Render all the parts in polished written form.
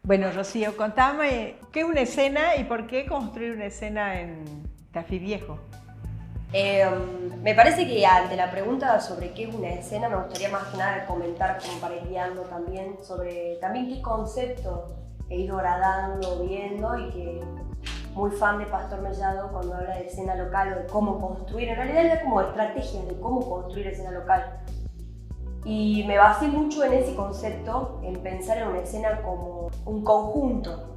Bueno, Rocío, contame, ¿qué es una escena y por qué construir una escena en Tafí Viejo? Me parece que ante la pregunta sobre qué es una escena, me gustaría más que nada comentar, como para ir guiando también, sobre también qué concepto he ido gradando, viendo, y que muy fan de Pastor Mellado cuando habla de escena local o de cómo construir, en realidad era como estrategias de cómo construir escena local. Y me basé mucho en ese concepto, en pensar en una escena como un conjunto.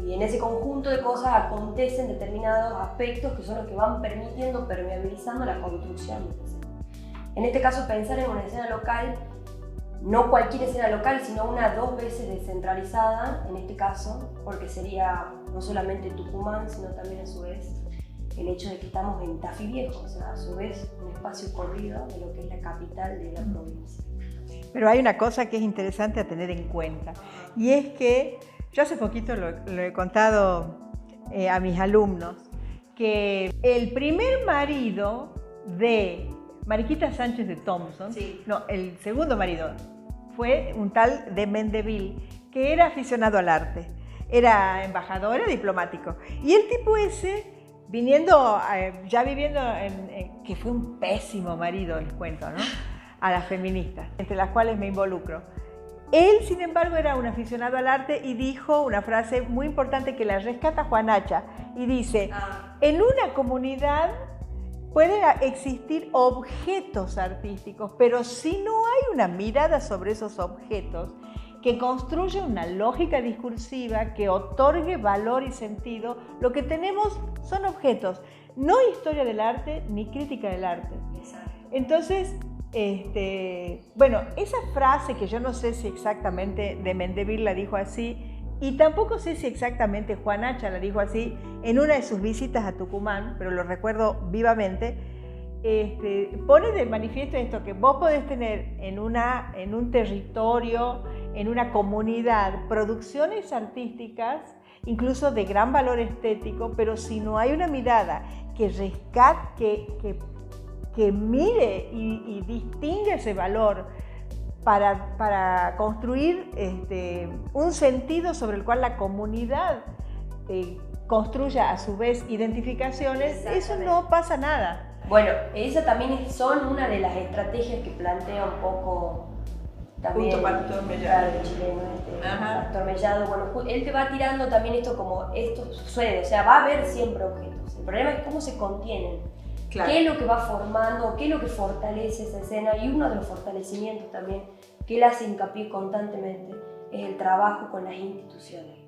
Y en ese conjunto de cosas acontecen determinados aspectos que son los que van permitiendo, permeabilizando la construcción de la escena. En este caso, pensar en una escena local, no cualquier escena local, sino una 2 veces descentralizada, en este caso, porque sería no solamente Tucumán, sino también a su vez el hecho de que estamos en Tafí Viejo, o sea, a su vez un espacio corrido de lo que es la capital de la provincia. Pero hay una cosa que es interesante a tener en cuenta, y es que yo hace poquito lo he contado a mis alumnos, que el primer marido de Mariquita Sánchez de Thompson, no, el segundo marido, fue un tal de Mendeville, que era aficionado al arte, era embajador, era diplomático, y el tipo ese, viniendo, ya viviendo que fue un pésimo marido, les cuento, ¿no? A las feministas, entre las cuales me involucro. Él, sin embargo, era un aficionado al arte y dijo una frase muy importante que la rescata Juan Hacha y dice, en una comunidad pueden existir objetos artísticos, pero si no hay una mirada sobre esos objetos que construya una lógica discursiva que otorgue valor y sentido, lo que tenemos son objetos, no historia del arte ni crítica del arte. Entonces, bueno, esa frase que yo no sé si exactamente de Mendeville la dijo así, y tampoco sé si exactamente Juan Hacha la dijo así en una de sus visitas a Tucumán, pero lo recuerdo vivamente, pone de manifiesto esto, que vos podés tener en un territorio, en una comunidad, producciones artísticas, incluso de gran valor estético, pero si no hay una mirada que rescate, que mire y distingue ese valor para construir un sentido sobre el cual la comunidad construya a su vez identificaciones, eso no pasa nada. Bueno, esa también son una de las estrategias que plantea un poco también Pastor Mellado. El chileno, Pastor Mellado. Bueno, él te va tirando también esto como esto sucede, o sea, va a haber siempre objetos. El problema es cómo se contienen. Claro. ¿Qué es lo que va formando? ¿Qué es lo que fortalece esa escena? Y uno de los fortalecimientos también que él hace hincapié constantemente es el trabajo con las instituciones.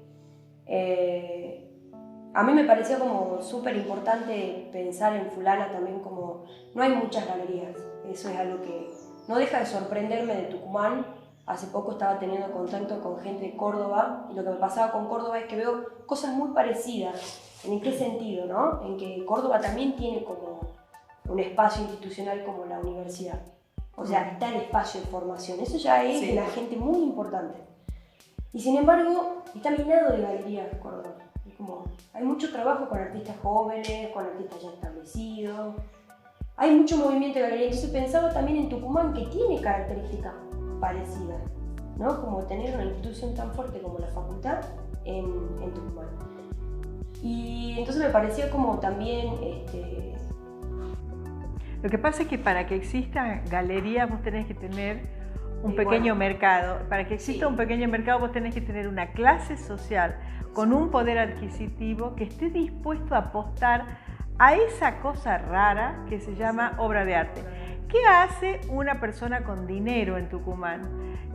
A mí me pareció como súper importante pensar en Fulana también como no hay muchas galerías. Eso es algo que no deja de sorprenderme de Tucumán. Hace poco estaba teniendo contacto con gente de Córdoba y lo que me pasaba con Córdoba es que veo cosas muy parecidas. ¿En qué sentido, no? En que Córdoba también tiene como un espacio institucional como la universidad. O sea, está el espacio de formación. Eso ya es de la gente muy importante. Y sin embargo, está minado de galerías Córdoba. Como, hay mucho trabajo con artistas jóvenes, con artistas ya establecidos. Hay mucho movimiento de galería. Entonces pensaba también en Tucumán, que tiene características parecidas, ¿no? Como tener una institución tan fuerte como la facultad en Tucumán. Y entonces me pareció como también... Lo que pasa es que para que exista galería vos tenés que tener un pequeño mercado. Para que exista un pequeño mercado vos tenés que tener una clase social con un poder adquisitivo que esté dispuesto a apostar a esa cosa rara que se llama obra de arte. ¿Qué hace una persona con dinero en Tucumán?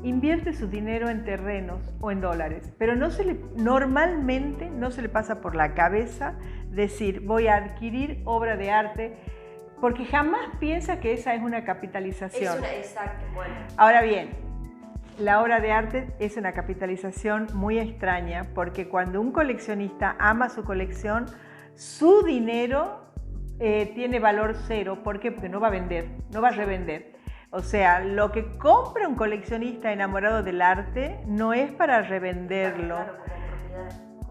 Invierte su dinero en terrenos o en dólares, pero normalmente no se le pasa por la cabeza decir voy a adquirir obra de arte, porque jamás piensa que esa es una capitalización. Exacto, bueno. Ahora bien, la obra de arte es una capitalización muy extraña, porque cuando un coleccionista ama su colección, su dinero tiene valor cero. ¿Por qué? Porque no va a vender, no va a revender. O sea, lo que compra un coleccionista enamorado del arte no es para revenderlo.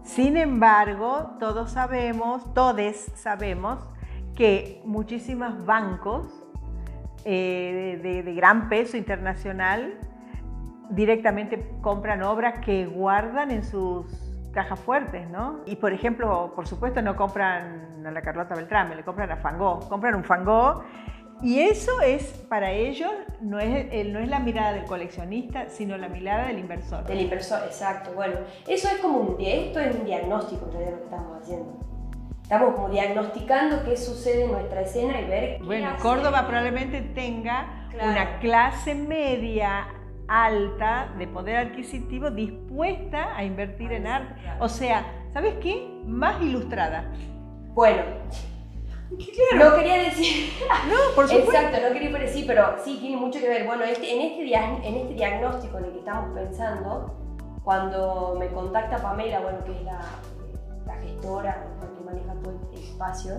Sin embargo, todos sabemos que muchísimos bancos de gran peso internacional directamente compran obras que guardan en sus cajas fuertes, ¿no? Y por ejemplo, por supuesto no compran a la Carlota Beltrame, le compran a Van Gogh, compran un Van Gogh. Y eso es, para ellos, no es la mirada del coleccionista, sino la mirada del inversor. Del inversor, exacto. Bueno, esto es un diagnóstico en realidad lo que estamos haciendo. Estamos como diagnosticando qué sucede en nuestra escena y ver qué Bueno, hace. Córdoba probablemente tenga Claro. una clase media alta de poder adquisitivo dispuesta a invertir en arte. Claro. O sea, ¿sabes qué? Más ilustrada. Bueno, Claro. no quería decir... No, por supuesto. Exacto, no quería decir, pero sí tiene mucho que ver. Bueno, en este diagnóstico en el que estamos pensando, cuando me contacta Pamela, bueno, que es la gestora que maneja todo el espacio,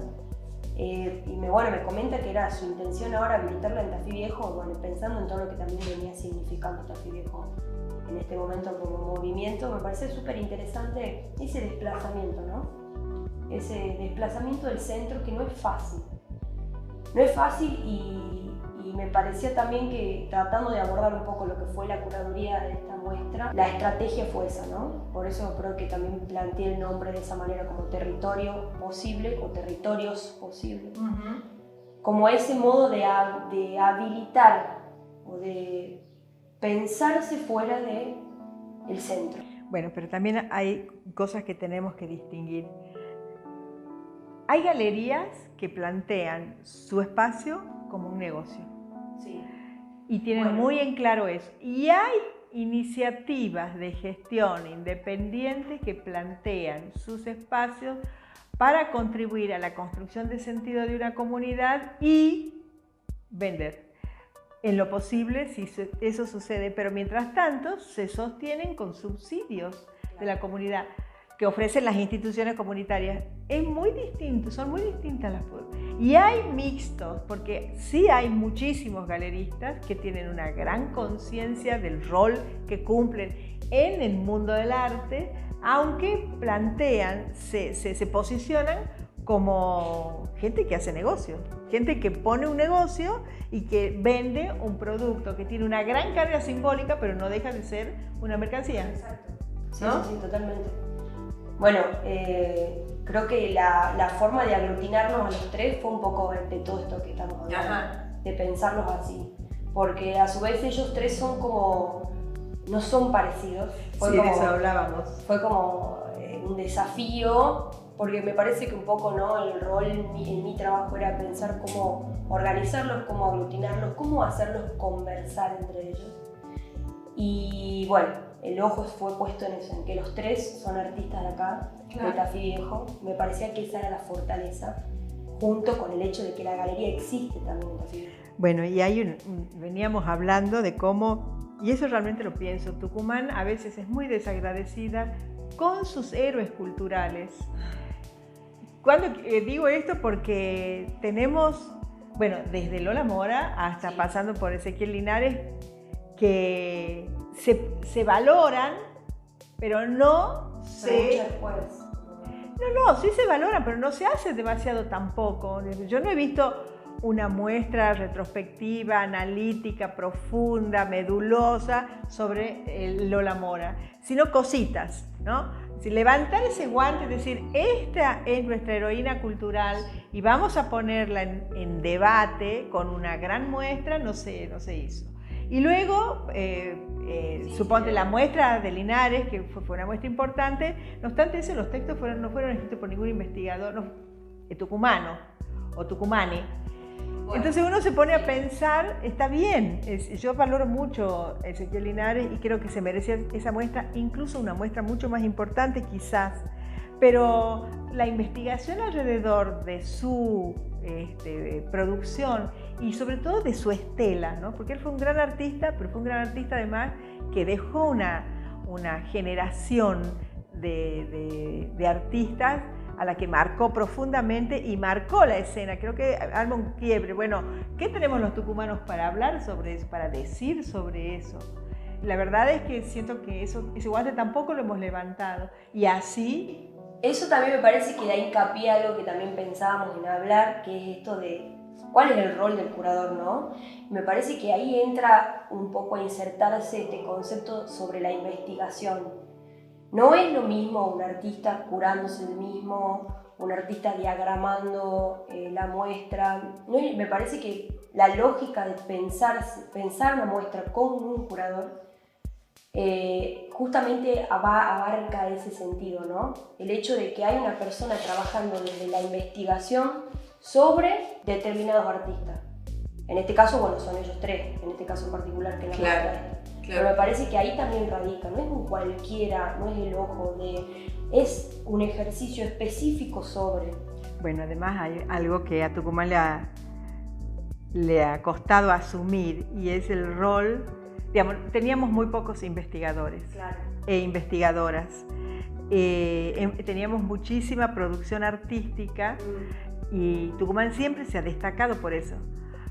y me comenta que era su intención ahora habilitarla en Tafí Viejo, bueno, pensando en todo lo que también venía significando Tafí Viejo en este momento como movimiento, me parece súper interesante ese desplazamiento, ¿no? Ese desplazamiento del centro que no es fácil. No es fácil y me parecía también que tratando de abordar un poco lo que fue la curaduría de esta muestra, la estrategia fue esa, ¿no? Por eso creo que también planteé el nombre de esa manera como territorio posible o territorios posibles. Como ese modo de habilitar o de pensarse fuera del centro. Bueno, pero también hay cosas que tenemos que distinguir. Hay galerías que plantean su espacio como un negocio. Sí. Y tienen muy en claro eso. Y hay iniciativas de gestión independientes que plantean sus espacios para contribuir a la construcción de sentido de una comunidad y vender. En lo posible, si eso sucede, pero mientras tanto se sostienen con subsidios de la comunidad que ofrecen las instituciones comunitarias. Es muy distinto, son muy distintas las formas. Y hay mixtos, porque sí hay muchísimos galeristas que tienen una gran conciencia del rol que cumplen en el mundo del arte, aunque plantean, se posicionan como gente que hace negocios, gente que pone un negocio y que vende un producto que tiene una gran carga simbólica, pero no deja de ser una mercancía. Exacto. ¿No? Sí, totalmente. Bueno, creo que la forma de aglutinarnos a los tres fue un poco de todo esto que estamos hablando, de pensarlos así, porque a su vez ellos tres son como, no son parecidos. Sí, de eso hablábamos. Fue como un desafío, porque me parece que un poco, ¿no? El rol en mi trabajo era pensar cómo organizarlos, cómo aglutinarlos, cómo hacerlos conversar entre ellos. Y bueno, el ojo fue puesto en eso, en que los tres son artistas de acá, de Tafí Viejo. Me parecía que esa era la fortaleza, junto con el hecho de que la galería existe también en Tafí Viejo. Bueno, y veníamos hablando de cómo, y eso realmente lo pienso, Tucumán a veces es muy desagradecida con sus héroes culturales. Cuando digo esto porque tenemos, bueno, desde Lola Mora hasta pasando por Ezequiel Linares, que se valoran, pero no se... No, sí se valoran, pero no se hace demasiado tampoco. Yo no he visto una muestra retrospectiva, analítica, profunda, medulosa sobre Lola Mora, sino cositas, ¿no? Si levantar ese guante y decir, esta es nuestra heroína cultural y vamos a ponerla en debate con una gran muestra, no se hizo. Y luego, suponte la muestra de Linares, que fue una muestra importante, no obstante eso, los textos no fueron escritos por ningún investigador tucumano o tucumani. Bueno. Entonces uno se pone a pensar, está bien, yo valoro mucho a Ezequiel Linares y creo que se merecía esa muestra, incluso una muestra mucho más importante quizás, pero la investigación alrededor de su producción y sobre todo de su estela, ¿no? Porque él fue un gran artista, pero fue un gran artista además que dejó una generación de artistas a la que marcó profundamente y marcó la escena. Creo que arma un quiebre. Bueno, ¿qué tenemos los tucumanos para hablar sobre eso, para decir sobre eso? La verdad es que siento que ese guante tampoco lo hemos levantado. Y así... Eso también me parece que da hincapié a algo que también pensábamos en hablar, que es esto de cuál es el rol del curador, ¿no? Me parece que ahí entra un poco a insertarse este concepto sobre la investigación. No es lo mismo un artista curándose el mismo, un artista diagramando la muestra. No, me parece que la lógica de pensar una muestra con un curador justamente abarca ese sentido, ¿no? El hecho de que hay una persona trabajando desde la investigación sobre determinados artistas. En este caso, bueno, son ellos tres, en este caso en particular que la muestra esta. Pero me parece que ahí también radica, no es un cualquiera, no es el ojo es un ejercicio específico sobre. Bueno, además hay algo que a Tucumán le ha costado asumir y es el rol, digamos, teníamos muy pocos investigadores e investigadoras, teníamos muchísima producción artística y Tucumán siempre se ha destacado por eso.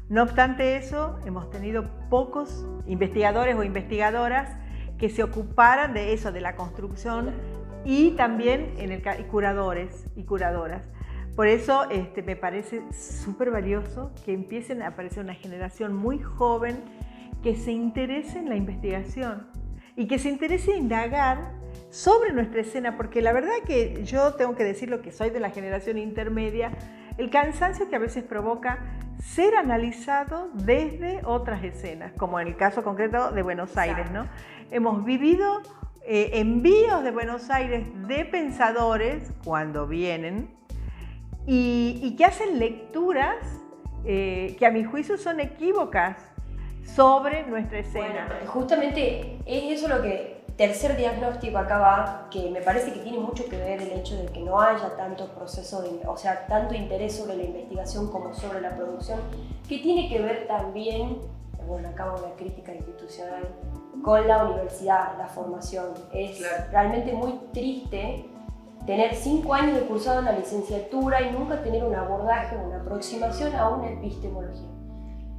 No obstante eso, hemos tenido pocos investigadores o investigadoras que se ocuparan de eso, de la construcción y también curadores y curadoras. Por eso me parece súper valioso que empiecen a aparecer una generación muy joven que se interese en la investigación y que se interese en indagar sobre nuestra escena, porque la verdad que yo tengo que decirlo que soy de la generación intermedia, el cansancio que a veces provoca ser analizado desde otras escenas, como en el caso concreto de Buenos Aires, ¿no? Hemos vivido envíos de Buenos Aires de pensadores cuando vienen y que hacen lecturas que a mi juicio son equívocas sobre nuestra escena. Bueno, justamente es eso lo que, tercer diagnóstico acá va, que me parece que tiene mucho que ver el hecho de que no haya tanto proceso, tanto interés sobre la investigación como sobre la producción, que tiene que ver también, bueno, acá va una crítica institucional, con la universidad, la formación. Es realmente muy triste tener 5 años de cursado en la licenciatura y nunca tener un abordaje, una aproximación a una epistemología.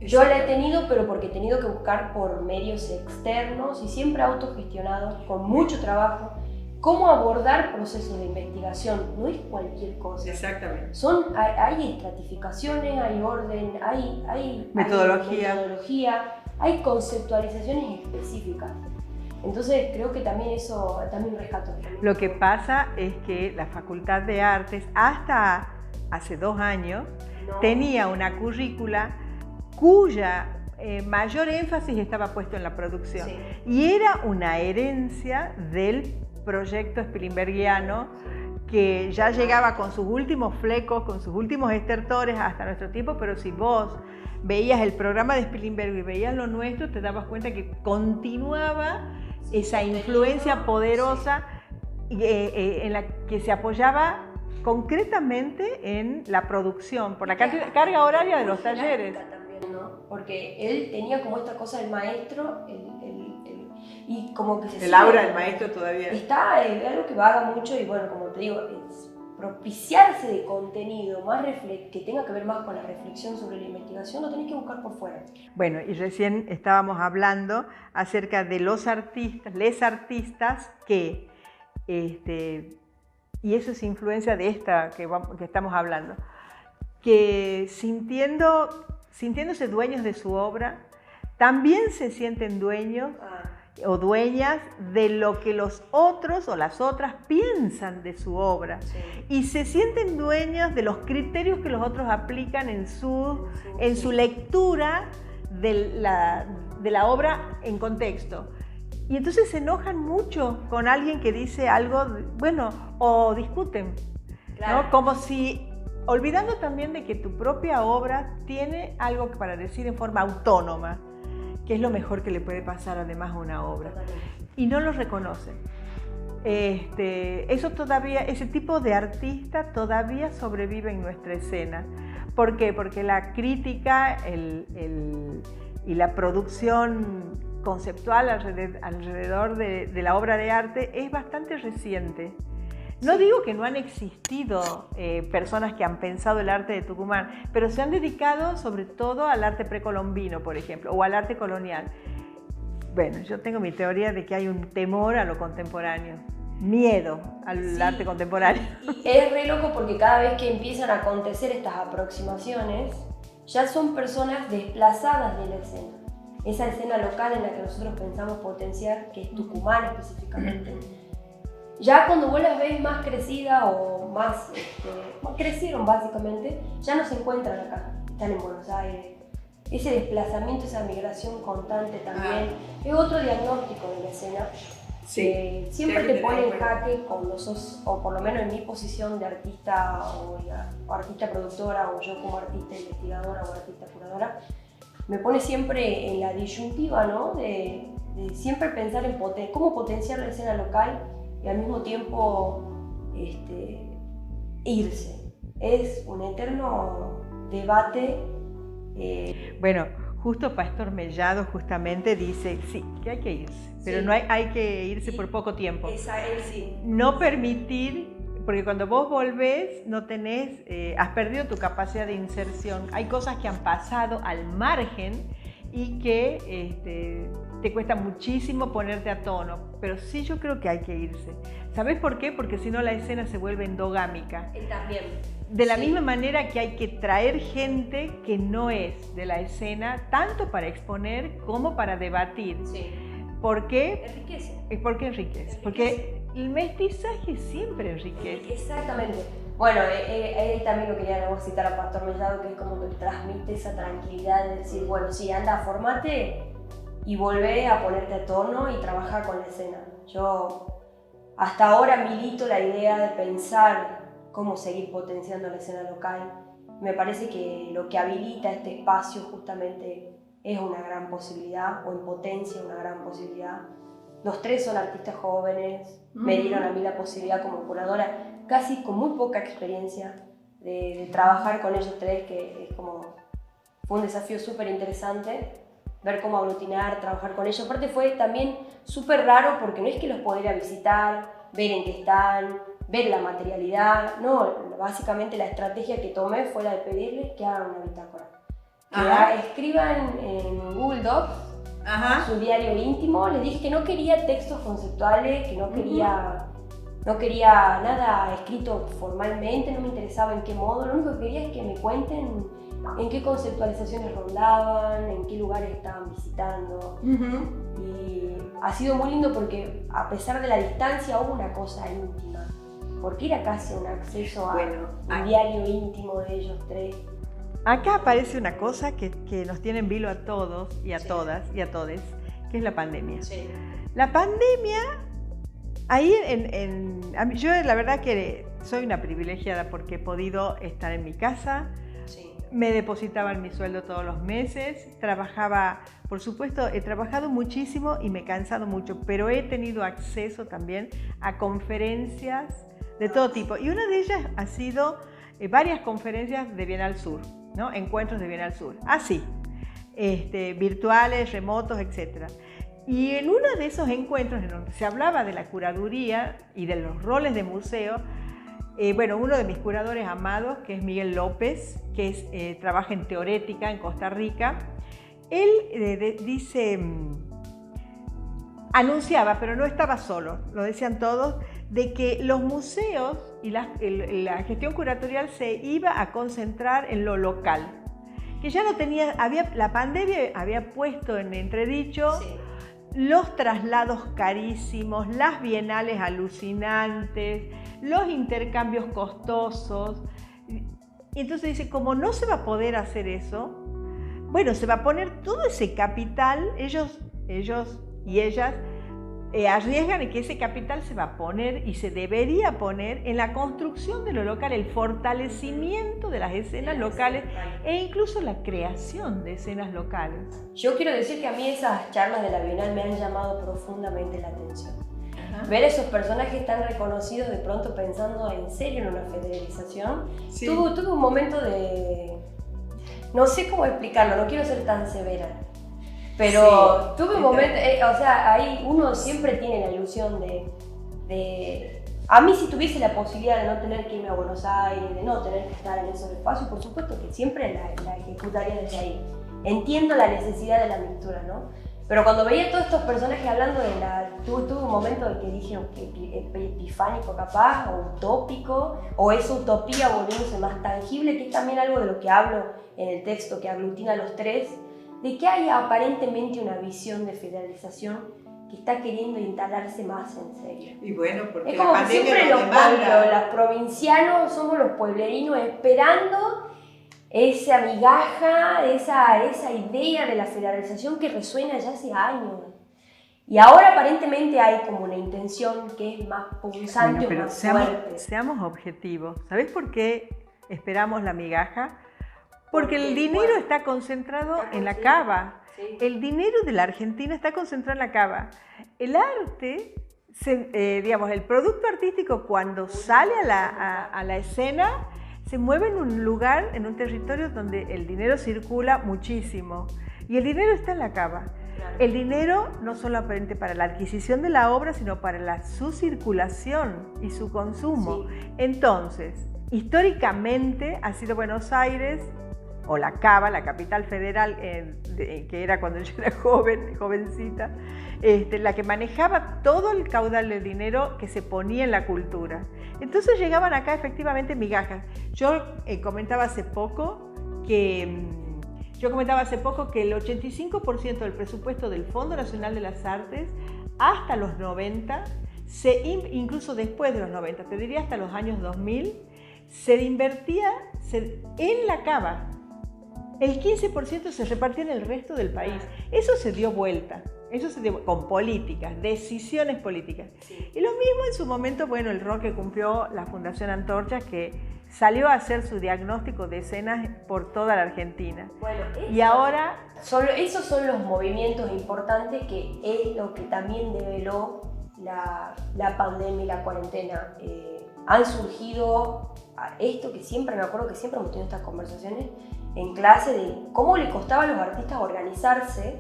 Yo la he tenido, pero porque he tenido que buscar por medios externos y siempre autogestionados, con mucho trabajo, cómo abordar procesos de investigación. No es cualquier cosa. Exactamente. Hay estratificaciones, hay orden, hay metodología, hay conceptualizaciones específicas. Entonces creo que también rescato. Lo que pasa es que la Facultad de Artes, hasta hace 2 años, tenía una currícula cuya mayor énfasis estaba puesto en la producción. Sí. Y era una herencia del proyecto spilimbergiano que ya llegaba con sus últimos flecos, con sus últimos estertores hasta nuestro tiempo, pero si vos veías el programa de Spilimbergo y veías lo nuestro, te dabas cuenta que continuaba esa influencia poderosa en la que se apoyaba concretamente en la producción, por la carga horaria de los talleres. ¿No? Porque él tenía como esta cosa del maestro, y como que el aura del maestro todavía. Está algo que vaga mucho y bueno, como te digo, es propiciarse de contenido más que tenga que ver más con la reflexión sobre la investigación, lo tenés que buscar por fuera. Bueno, y recién estábamos hablando acerca de los artistas, les artistas que, y eso es influencia de esta que estamos hablando, que sintiéndose dueños de su obra, también se sienten dueños o dueñas de lo que los otros o las otras piensan de su obra. Sí. Y se sienten dueños de los criterios que los otros aplican en su lectura de la obra en contexto. Y entonces se enojan mucho con alguien que dice algo, bueno, o discuten, ¿no? Como si, olvidando también de que tu propia obra tiene algo para decir en forma autónoma, que es lo mejor que le puede pasar además a una obra. Y no lo reconocen. Ese tipo de artista todavía sobrevive en nuestra escena. ¿Por qué? Porque la crítica y la producción conceptual alrededor de la obra de arte es bastante reciente. No digo que no han existido personas que han pensado el arte de Tucumán, pero se han dedicado sobre todo al arte precolombino, por ejemplo, o al arte colonial. Bueno, yo tengo mi teoría de que hay un temor a lo contemporáneo, miedo al arte contemporáneo. Y es re loco porque cada vez que empiezan a acontecer estas aproximaciones, ya son personas desplazadas de la escena. Esa escena local en la que nosotros pensamos potenciar, que es Tucumán específicamente, ya cuando vos las ves más crecidas o más, crecieron básicamente, ya no se encuentran acá, están en Buenos Aires. Ese desplazamiento, esa migración constante también, es otro diagnóstico de la escena. Sí, siempre te pone en jaque cuando sos, o por lo menos en mi posición de artista o artista productora, o yo como artista investigadora o artista curadora, me pone siempre en la disyuntiva, ¿no? de siempre pensar en cómo potenciar la escena local y al mismo tiempo irse. Es un eterno debate. Bueno, justo Pastor Mellado justamente dice, sí, que hay que irse, pero no hay que irse por poco tiempo. Sí. No permitir, porque cuando vos volvés no tenés, has perdido tu capacidad de inserción. Hay cosas que han pasado al margen y que te cuesta muchísimo ponerte a tono, pero sí yo creo que hay que irse. ¿Sabés por qué? Porque si no la escena se vuelve endogámica. También. De la misma manera que hay que traer gente que no es de la escena, tanto para exponer como para debatir. Sí. ¿Por qué? Enriquece. Porque enriquece. Porque el mestizaje siempre enriquece. Exactamente. Bueno, él también lo quería citar a Pastor Mellado, que es como que transmite esa tranquilidad de decir, bueno, sí, anda, formate y volvé a ponerte a tono y trabajar con la escena. Yo hasta ahora milito la idea de pensar cómo seguir potenciando la escena local. Me parece que lo que habilita este espacio justamente es una gran posibilidad, o en potencia una gran posibilidad. Los tres son artistas jóvenes, me dieron a mí la posibilidad como curadora, casi con muy poca experiencia, de trabajar con ellos tres, que es fue un desafío súper interesante, ver cómo aglutinar, trabajar con ellos. Aparte fue también súper raro porque no es que los pueda ir a visitar, ver en qué están, ver la materialidad, no, básicamente la estrategia que tomé fue la de pedirles que hagan una bitácora. Que escriban en Google Docs su diario íntimo. Les dije que no quería textos conceptuales, que no quería nada escrito formalmente, no me interesaba en qué modo, lo único que quería es que me cuenten en qué conceptualizaciones rondaban, en qué lugares estaban visitando. Y ha sido muy lindo porque a pesar de la distancia hubo una cosa íntima, porque era casi un acceso a un diario íntimo de ellos tres. Acá aparece una cosa que nos tiene en vilo a todos y a todas y a todes, que es la pandemia. Sí. La pandemia, ahí yo la verdad que soy una privilegiada porque he podido estar en mi casa, me depositaban mi sueldo todos los meses, trabajaba, por supuesto, he trabajado muchísimo y me he cansado mucho, pero he tenido acceso también a conferencias de todo tipo. Y una de ellas ha sido varias conferencias de Bienal Sur, ¿no? Encuentros de Bienal Sur, así, virtuales, remotos, etc. Y en uno de esos encuentros en donde se hablaba de la curaduría y de los roles de museo, uno de mis curadores amados, que es Miguel López, que trabaja en Teorética en Costa Rica, él anunciaba, pero no estaba solo, lo decían todos, de que los museos y la gestión curatorial se iba a concentrar en lo local, que ya no tenía, la pandemia había puesto en entredicho los traslados carísimos, las bienales alucinantes, los intercambios costosos. Entonces dice, como no se va a poder hacer eso, bueno, se va a poner todo ese capital, ellos y ellas arriesgan en que ese capital se va a poner y se debería poner en la construcción de lo local, el fortalecimiento de las escenas locales e incluso la creación de escenas locales. Yo quiero decir que a mí esas charlas de la Bienal me han llamado profundamente la atención. Ver esos personajes tan reconocidos de pronto pensando en serio en una federalización. Tuve un momento de... no sé cómo explicarlo, no quiero ser tan severa. Pero tuve un momento, ahí uno siempre tiene la ilusión de... A mí si tuviese la posibilidad de no tener que irme a Buenos Aires, de no tener que estar en esos espacios, por supuesto que siempre la ejecutaría desde ahí. Entiendo la necesidad de la mixtura, ¿no? Pero cuando veía todos estos personajes hablando de tuve un momento en que dije epifánico capaz, o utópico, o esa utopía volviéndose más tangible, que es también algo de lo que hablo en el texto que aglutina a los tres, de que hay aparentemente una visión de federalización que está queriendo instalarse más en serio. Y bueno, porque es como la que pandemia siempre lo demanda. los provincianos somos los pueblerinos esperando esa migaja, esa idea de la federalización que resuena ya hace años. Y ahora aparentemente hay como una intención que es más punzante, Bueno, más fuerte. Seamos objetivos. ¿Sabés por qué esperamos la migaja? Porque el dinero está concentrado en la cava. Sí. El dinero de la Argentina está concentrado en la cava. El arte, digamos, el producto artístico cuando sale a la escena, se mueve en un lugar, en un territorio donde el dinero circula muchísimo. Y el dinero está en la cava. Claro. El dinero no solamente para la adquisición de la obra, sino para su circulación y su consumo. Sí. Entonces, históricamente ha sido Buenos Aires, o la Cava, la capital federal, que era cuando yo era jovencita, la que manejaba todo el caudal de dinero que se ponía en la cultura. Entonces llegaban acá efectivamente migajas. Yo comentaba hace poco que el 85% del presupuesto del Fondo Nacional de las Artes, hasta los 90, incluso después de los 90, te diría hasta los años 2000, se invertía en la Cava. El 15% se repartía en el resto del país. Eso se dio vuelta. Eso se dio con políticas, decisiones políticas. Sí. Y lo mismo en su momento, bueno, el rol que cumplió la Fundación Antorcha, que salió a hacer su diagnóstico de escenas por toda la Argentina. Bueno, y ahora... Esos son los movimientos importantes que es lo que también develó la pandemia y la cuarentena. Han surgido esto que siempre, me acuerdo que siempre hemos tenido estas conversaciones en clase de cómo le costaba a los artistas organizarse,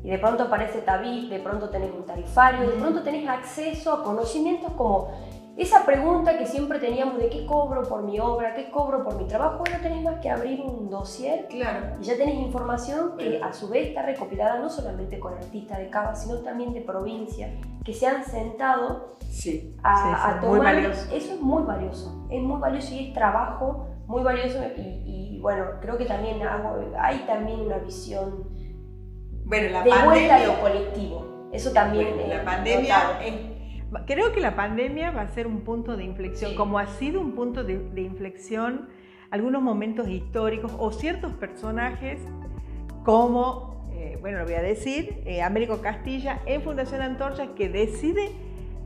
y de pronto aparece Tabif, de pronto tenés un tarifario, de pronto tenés acceso a conocimientos como esa pregunta que siempre teníamos de qué cobro por mi obra, qué cobro por mi trabajo. Hoy no tenés más que abrir un dossier, claro, y ya tenés información que a su vez está recopilada no solamente con artistas de Cava, sino también de provincia, que se han sentado a tomar. Muy valioso. Eso es muy valioso y es trabajo muy valioso y bueno, creo que también hay también una visión de vuelta a lo colectivo. Eso también creo que la pandemia va a ser un punto de inflexión, como ha sido un punto de inflexión algunos momentos históricos o ciertos personajes como, lo voy a decir, Américo Castilla en Fundación Antorcha, que decide,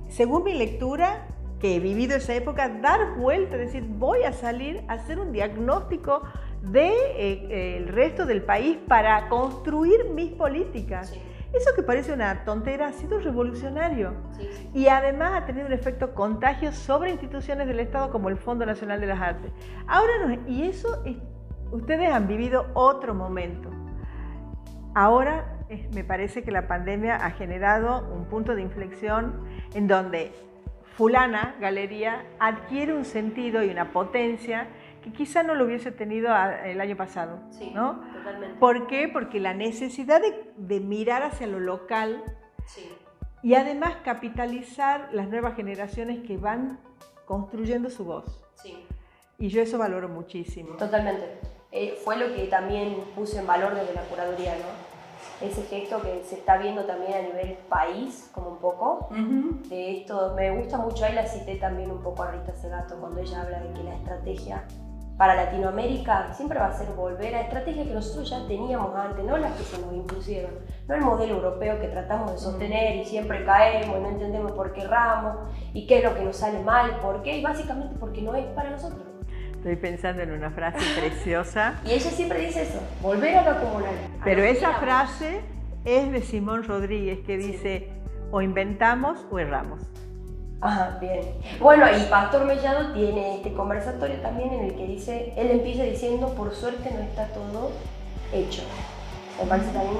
según mi lectura, que he vivido esa época, dar vuelta, decir, voy a salir a hacer un diagnóstico del resto del país para construir mis políticas. Sí. Eso que parece una tontera ha sido revolucionario. Sí. Y además ha tenido un efecto contagio sobre instituciones del Estado como el Fondo Nacional de las Artes. Ustedes han vivido otro momento. Ahora me parece que la pandemia ha generado un punto de inflexión en donde fulana galería adquiere un sentido y una potencia que quizá no lo hubiese tenido el año pasado, sí, ¿no? Totalmente. ¿Por qué? Porque la necesidad de mirar hacia lo local, sí, y además capitalizar las nuevas generaciones que van construyendo su voz. Sí. Y yo eso valoro muchísimo. Totalmente. Fue lo que también puse en valor desde la curaduría, ¿no? Ese gesto que se está viendo también a nivel país, como un poco, de esto. Me gusta mucho, ahí la cité también un poco a Rita Segato cuando ella habla de que la estrategia para Latinoamérica siempre va a ser volver a estrategias que nosotros ya teníamos antes, no las que se nos impusieron, no el modelo europeo que tratamos de sostener y siempre caemos, no entendemos por qué erramos y qué es lo que nos sale mal, por qué, y básicamente porque no es para nosotros. Estoy pensando en una frase preciosa. Y ella siempre dice eso, volver a lo comunal. Pero esa frase es de Simón Rodríguez, que dice, o inventamos o erramos. Ajá, bien. Bueno, y Pastor Mellado tiene este conversatorio también en el que dice, él empieza diciendo, por suerte no está todo hecho. Me parece también,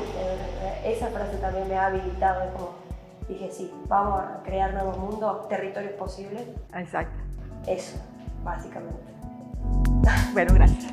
esa frase también me ha habilitado, es como, dije, sí, vamos a crear nuevos mundos, territorios posibles. Exacto. Eso, básicamente. Bueno, gracias.